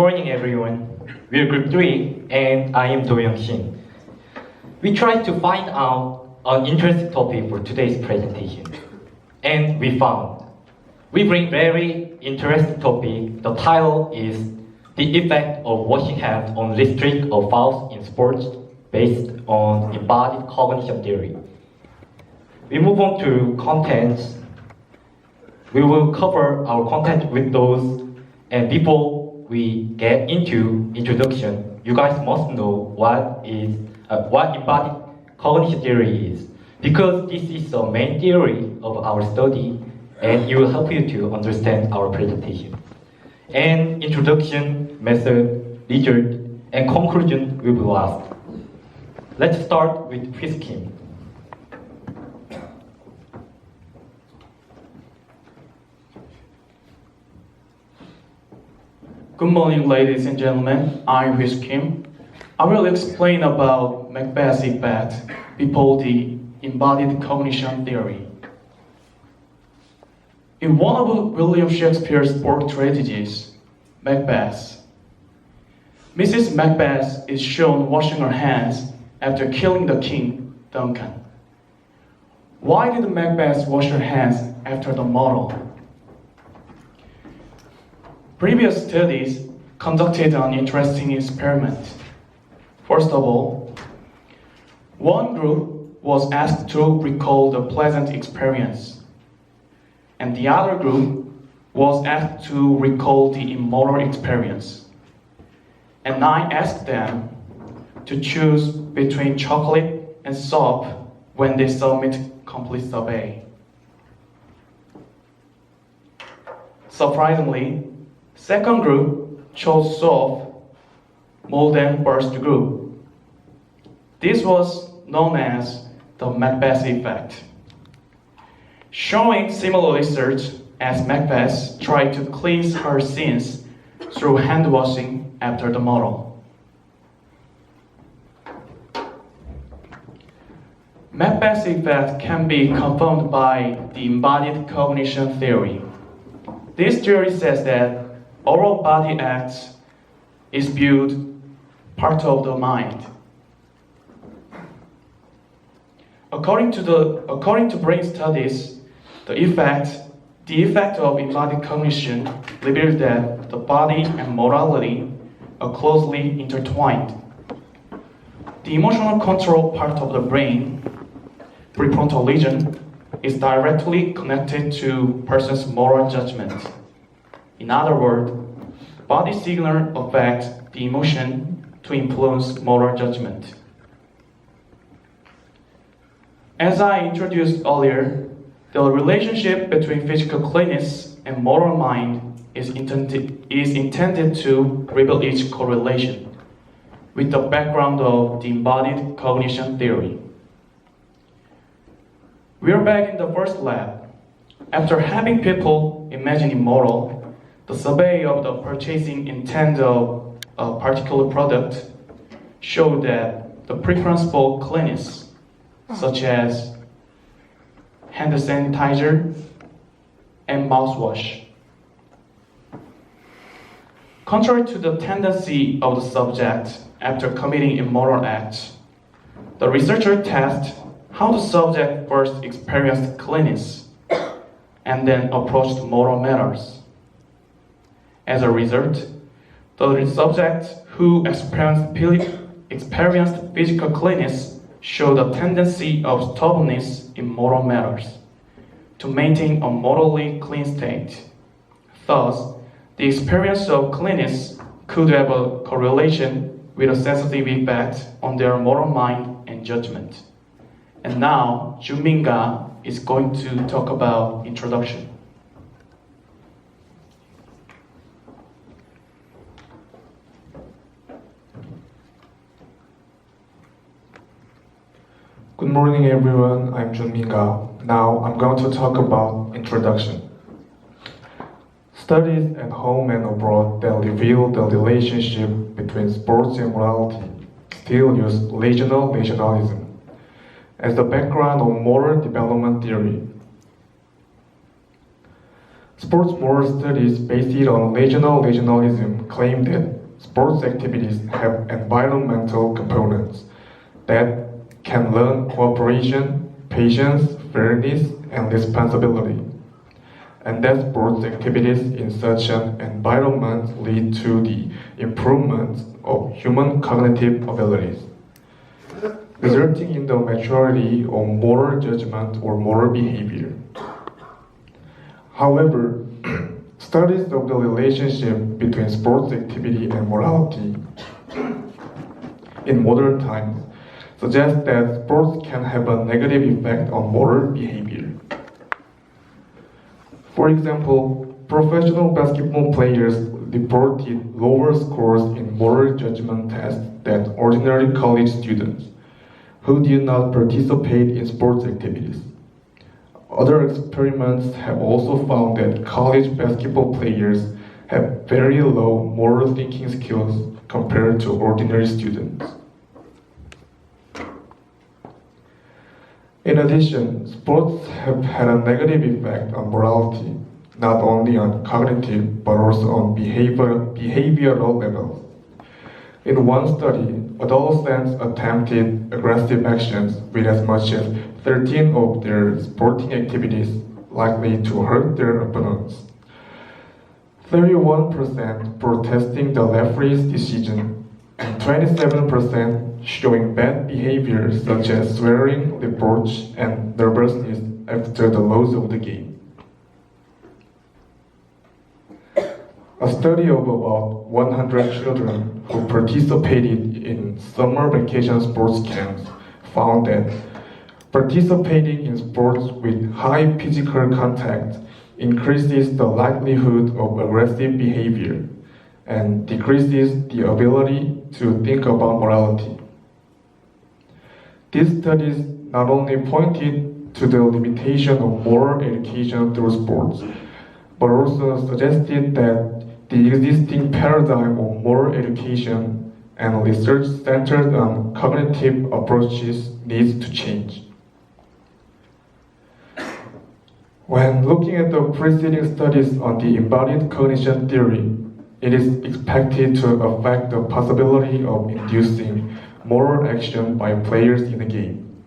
morning, everyone. We're Group 3, and I am Do Young-shin. We tried to find out an interesting topic for today's presentation, and we found. We bring very interesting topic. The title is The Effect of Washing Hands on Restrict or Fouls in Sports based on Embodied Cognition Theory. We move on to contents. We will cover our content with those, and before we get into introduction, you guys must know what embodied cognition theory is, because this is the main theory of our study, and it will help you to understand our presentation. And introduction, method, result, and conclusion will be last. Let's start with Kim. Good morning, ladies and gentlemen. I'm Kim. I will explain about Macbeth's effect before the embodied cognition theory. In one of William Shakespeare's sport tragedies, Macbeth, Mrs. Macbeth is shown washing her hands after killing the king, Duncan. Why did Macbeth wash her hands after the murder? Previous studies conducted an interesting experiment. First of all, one group was asked to recall the pleasant experience, and the other group was asked to recall the immoral experience. And I asked them to choose between chocolate and soap when they submit complete survey. Surprisingly, second group chose soap more than first group. This was known as the Macbeth effect. Showing similar research as Macbeth tried to cleanse her sins through hand washing after the murder. Macbeth's effect can be confirmed by the embodied cognition theory. This theory says that all body acts is viewed part of the mind. According to brain studies, the effect of embodied cognition reveals that the body and morality are closely intertwined. The emotional control part of the brain, prefrontal region, is directly connected to person's moral judgment. In other words, body signal affects the emotion to influence moral judgment. As I introduced earlier, the relationship between physical cleanness and moral mind is intended to reveal its correlation with the background of the embodied cognition theory. We are back in the first lab. After having people imagine immoral, the survey of the purchasing intent of a particular product showed that the preference for cleanness, such as hand sanitizer and mouthwash. Contrary to the tendency of the subject after committing immoral acts, the researcher tested how the subject first experienced cleanness and then approached moral matters. As a result, the subject who experienced physical cleanness showed a tendency of stubbornness in moral matters, to maintain a morally clean state. Thus, the experience of cleanness could have a correlation with a sensitive effect on their moral mind and judgment. And now, Junmin-ga is going to talk about introduction. Good morning, everyone. I'm Junmin-ga. Now I'm going to talk about introduction. Studies at home and abroad that reveal the relationship between sports and morality still use regional nationalism as the background of moral development theory. Sports moral studies based on regionalism claim that sports activities have environmental components that can learn cooperation, patience, fairness, and responsibility, and that sports activities in such an environment lead to the improvement of human cognitive abilities, resulting in the maturity of moral judgment or moral behavior. However, studies of the relationship between sports activity and morality in modern times suggest that sports can have a negative effect on moral behavior. For example, professional basketball players reported lower scores in moral judgment tests than ordinary college students who did not participate in sports activities. Other experiments have also found that college basketball players have very low moral thinking skills compared to ordinary students. In addition, sports have had a negative effect on morality, not only on cognitive but also on behavioral levels. In one study, adolescents attempted aggressive actions with as much as 13 of their sporting activities likely to hurt their opponents. 31% protesting the referee's decision, and 27% showing bad behavior such as swearing, reproach, and nervousness after the loss of the game. A study of about 100 children who participated in summer vacation sports camps found that participating in sports with high physical contact increases the likelihood of aggressive behavior and decreases the ability to think about morality. These studies not only pointed to the limitation of moral education through sports, but also suggested that the existing paradigm of moral education and research centered on cognitive approaches needs to change. When looking at the preceding studies on the embodied cognition theory, it is expected to affect the possibility of inducing moral action by players in the game.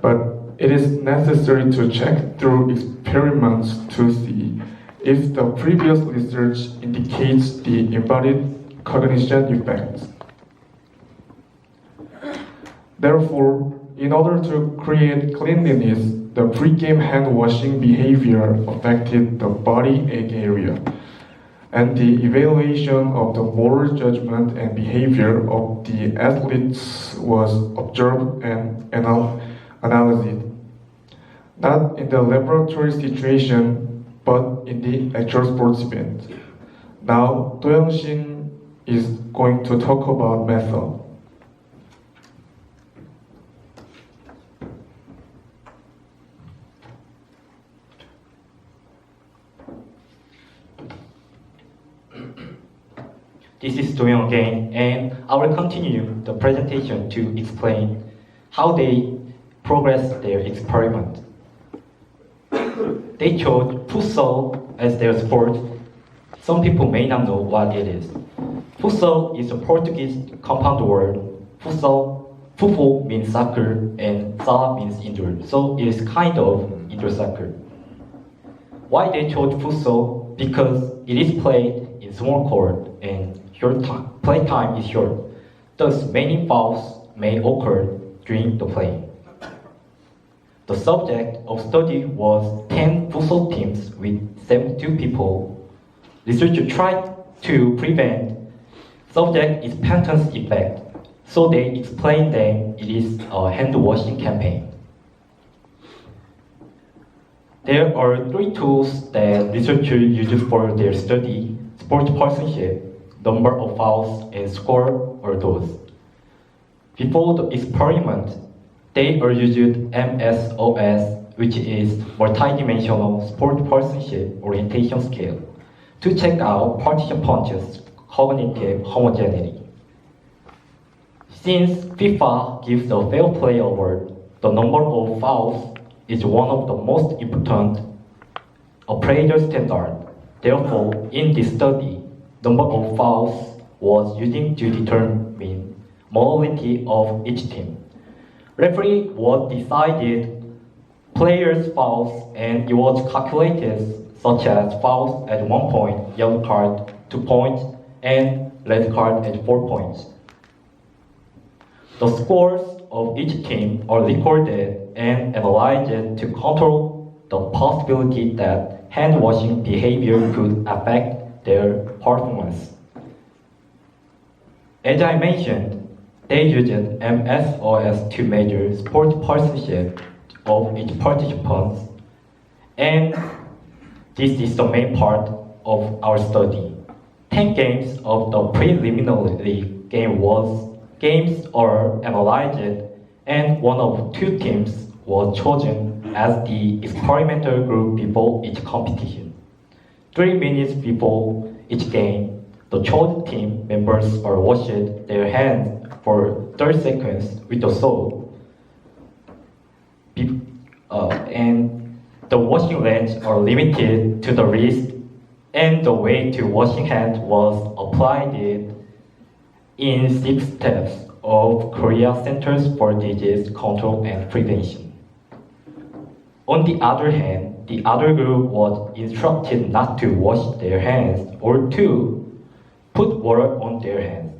But it is necessary to check through experiments to see if the previous research indicates the embodied cognition effects. Therefore, in order to create cleanliness, the pre-game hand-washing behavior affected the body egg area, and the evaluation of the moral judgment and behavior of the athletes was observed and analyzed, not in the laboratory situation, but in the actual sports event. Now, Do-Young-shin is going to talk about method. This is Do-Young again, and I will continue the presentation to explain how they progress their experiment. They chose futsal as their sport. Some people may not know what it is. Futsal is a Portuguese compound word. Futebol means soccer, and sala means indoor, so it is kind of indoor soccer. Why they chose futsal? Because it is played in small court and play time is short. Thus, many fouls may occur during the play. The subject of study was 10 futsal teams with 72 people. Researchers tried to prevent subject repentance effect, so they explained that it is a hand-washing campaign. There are 3 tools that researchers use for their study: sportsmanship, number of fouls, and score or those. Before the experiment, they are used MSOS, which is multidimensional sportsmanship orientation scale, to check out participants' cognitive homogeneity. Since FIFA gives the Fair Play Award, the number of fouls is one of the most important appraisal standard. Therefore, in this study, number of fouls was used to determine morality of each team. Referee was decided players' fouls and it was calculated such as fouls at 1 point, yellow card 2 points, and red card at 4 points. The scores of each team are recorded and analyzed to control the possibility that hand-washing behavior could affect their performance. As I mentioned, they used MSOS to measure sport personship of each participant, and this is the main part of our study. 10 games of the preliminary games are analyzed, and one of 2 teams was chosen as the experimental group before each competition. 3 minutes before each game, the chosen team members are washed their hands for 30 seconds with the soap, and the washing lengths are limited to the wrist, and the way to washing hands was applied in 6 steps of Korea Centers for Disease Control and Prevention. On the other hand, the other group was instructed not to wash their hands or to put water on their hands.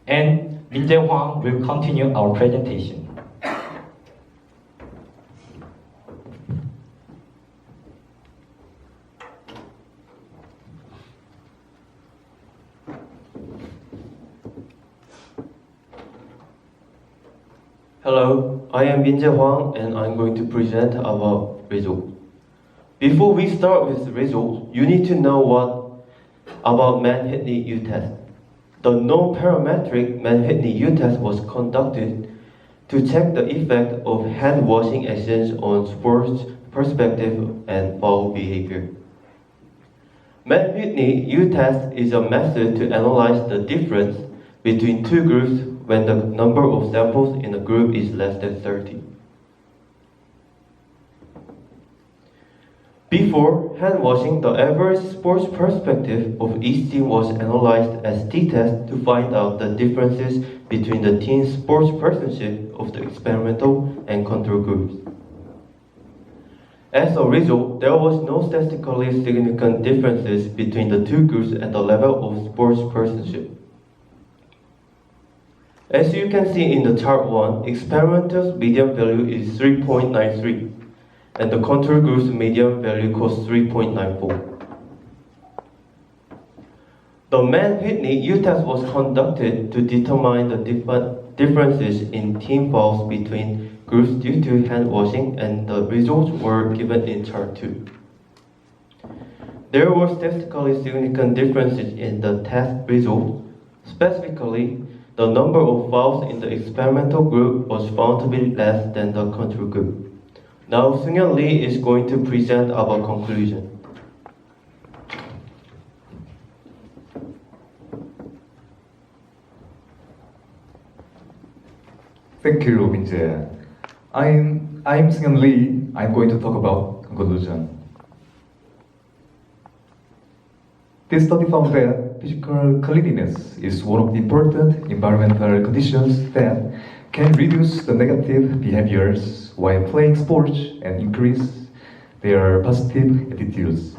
And Min Jae-hwang will continue our presentation. Hello, I am Min Jae-hwang and I'm going to present our result. Before we start with the result, you need to know what about Man-Whitney U-test. The non-parametric Man-Whitney U-test was conducted to check the effect of hand-washing actions on sports perspective and foul behavior. Man-Whitney U-test is a method to analyze the difference between 2 groups when the number of samples in a group is less than 30. Before hand-washing, the average sports perspective of each team was analyzed as t-test to find out the differences between the team's sports personship of the experimental and control groups. As a result, there was no statistically significant differences between the 2 groups at the level of sports personship. As you can see in the chart 1, experimental's median value is 3.93, and the control group's median value was 3.94. The Man-Whitney U-test was conducted to determine the differences in team fouls between groups due to hand-washing, and the results were given in chart 2. There were statistically significant differences in the test results. Specifically, the number of fouls in the experimental group was found to be less than the control group. Now, Seung-yeon Lee is going to present our conclusion. Thank you, Min-jae. I'm Seung-yeon Lee. I'm going to talk about conclusion. This study found that physical cleanliness is one of the important environmental conditions that can reduce the negative behaviors while playing sports and increase their positive attitudes.